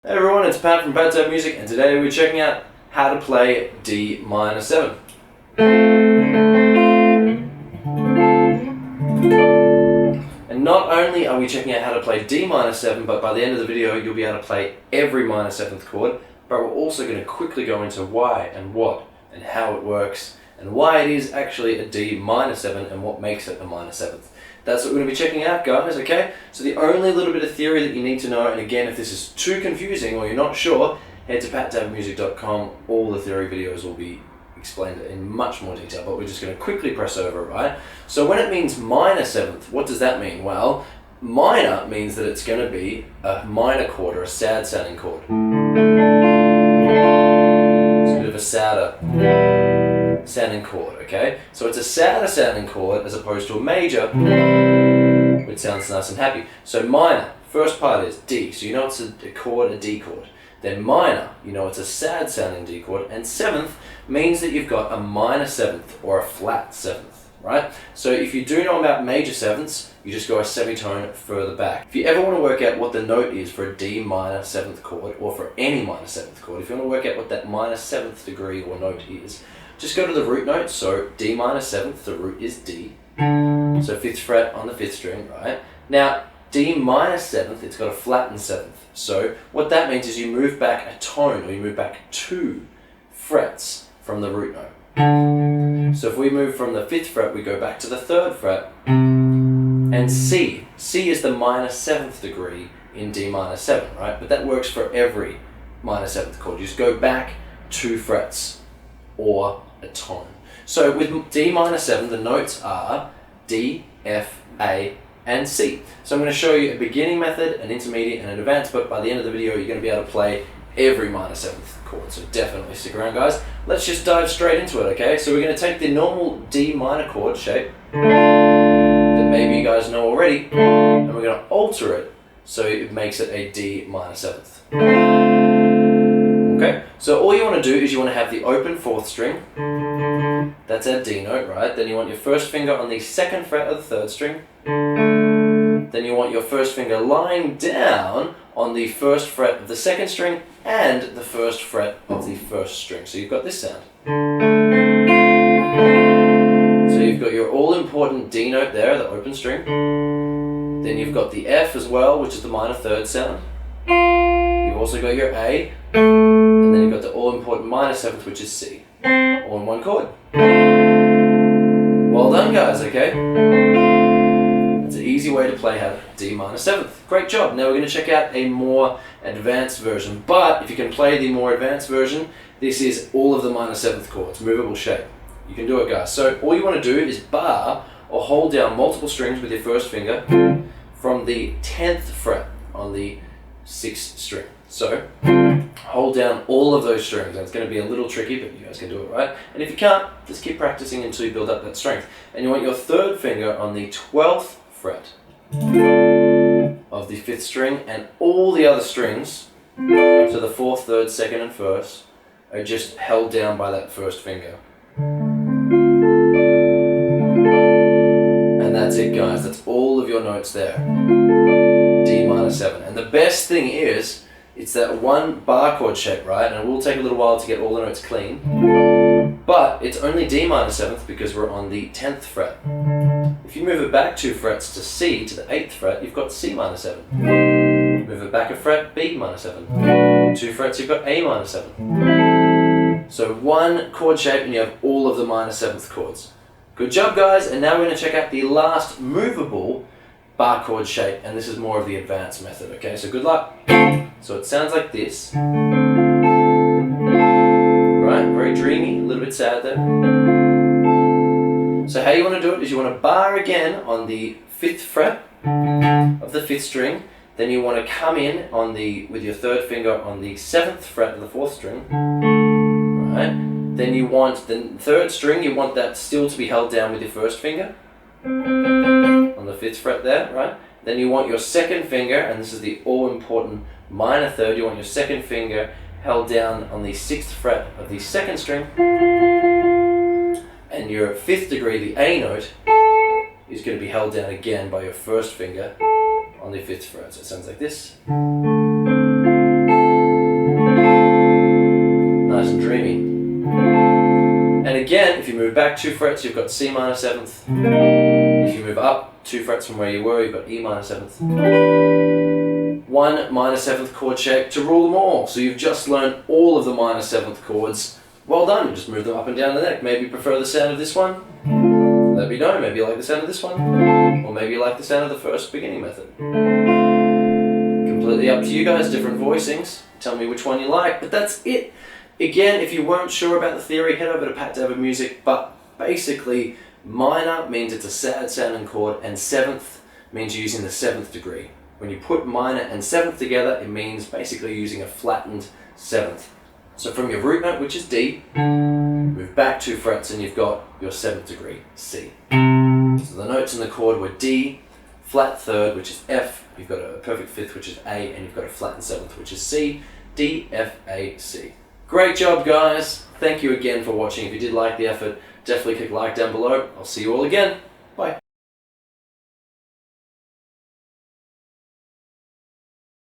Hey everyone, it's Pat from Pat's Music, and today we're checking out how to play D minor 7. And not only are we checking out how to play D minor 7, but by the end of the video you'll be able to play every minor 7th chord, but we're also going to quickly go into why and what and how it works and why it is actually a D minor 7 and what makes it a minor 7th. That's what we're going to be checking out, guys, okay? So the only little bit of theory that you need to know, and again, if this is too confusing or you're not sure, head to patdavmusic.com. All the theory videos will be explained in much more detail, but we're just going to quickly press over, right? So when it means minor 7th, what does that mean? Well, minor means that it's going to be a minor chord or a sad sounding chord. It's a bit of a sadder sounding chord, okay? So it's a sadder sounding chord as opposed to a major, which sounds nice and happy. So minor, first part is D, so you know it's a chord, a D chord. Then minor, you know it's a sad sounding D chord. And 7th means that you've got a minor 7th or a flat 7th, right? So if you do know about major 7ths, you just go a semitone further back. If you ever want to work out what the note is for a D minor 7th chord, or for any minor 7th chord, if you want to work out what that minor 7th degree or note is, just go to the root note. So D minor 7th, the root is D. So 5th fret on the 5th string, right? Now, D minor 7th, it's got a flattened 7th. So what that means is you move back a tone, or you move back 2 frets from the root note. So if we move from the 5th fret, we go back to the 3rd fret. And C. C is the minor 7th degree in D minor 7, right? But that works for every minor 7th chord. You just go back 2 frets or a tone. So with D minor 7, the notes are D, F, A, and C. So I'm going to show you a beginning method, an intermediate, and an advanced, but by the end of the video you're going to be able to play every minor 7th chord, so definitely stick around, guys. Let's just dive straight into it, okay? So we're going to take the normal D minor chord shape that maybe you guys know already, and we're going to alter it so it makes it a D minor 7th. Okay, so all you want to do is you want to have the open 4th string. That's our D note, right? Then you want your first finger on the 2nd fret of the 3rd string. Then you want your first finger lying down on the 1st fret of the 2nd string and the 1st fret of the 1st string. So you've got this sound. So you've got your all-important D note there, the open string. Then you've got the F as well, which is the minor 3rd sound. You've also got your A. And then you've got the all-important minor 7th, which is C. All in one chord. Well done, guys, okay? It's an easy way to play D minor 7th. Great job. Now we're going to check out a more advanced version. But if you can play the more advanced version, this is all of the minor 7th chords, movable shape. You can do it, guys. So all you want to do is bar or hold down multiple strings with your first finger from the 10th fret on the 6th string. So hold down all of those strings, and it's going to be a little tricky, but you guys can do it, right? And if you can't, just keep practicing until you build up that strength. And you want your 3rd finger on the 12th fret of the 5th string, and all the other strings, so the 4th, 3rd, 2nd, and 1st, are just held down by that 1st finger. And that's it, guys. That's all of your notes there. D minor 7. And the best thing is, it's that one bar chord shape, right? And it will take a little while to get all the notes clean. But it's only D minor 7th because we're on the 10th fret. If you move it back 2 frets to C, to the 8th fret, you've got C minor 7. Move it back a fret, B minor 7. 2 frets, you've got A minor 7. So one chord shape and you have all of the minor 7th chords. Good job, guys. And now we're going to check out the last movable bar chord shape, and this is more of the advanced method, okay? So good luck. So it sounds like this. Right? Very dreamy, a little bit sad there. So how you want to do it is you want to bar again on the 5th fret of the 5th string. Then you want to come in on with your 3rd finger on the 7th fret of the 4th string. Right? Then you want the 3rd string, you want that still to be held down with your 1st finger on the 5th fret there, right? Then you want your 2nd finger, and this is the all-important minor 3rd, you want your 2nd finger held down on the 6th fret of the 2nd string, and your 5th degree, the A note, is going to be held down again by your 1st finger on the 5th fret. So it sounds like this. move back 2 frets, you've got C minor 7th. If you move up 2 frets from where you were, you've got E minor 7th. 1 minor 7th chord shape to rule them all. So you've just learned all of the minor 7th chords. Well done, you just move them up and down the neck. Maybe you prefer the sound of this one. Let me know, maybe you like the sound of this one. Or maybe you like the sound of the first beginning method. Completely up to you guys, different voicings. Tell me which one you like, but that's it. Again, if you weren't sure about the theory, head over to Pat David Music, but basically, minor means it's a sad sounding chord, and 7th means you're using the 7th degree. When you put minor and 7th together, it means basically using a flattened 7th. So from your root note, which is D, move back 2 frets and you've got your 7th degree, C. So the notes in the chord were D, flat 3rd, which is F, you've got a perfect 5th, which is A, and you've got a flattened 7th, which is C, D, F, A, C. Great job, guys. Thank you again for watching. If you did like the effort, definitely click like down below. I'll see you all again.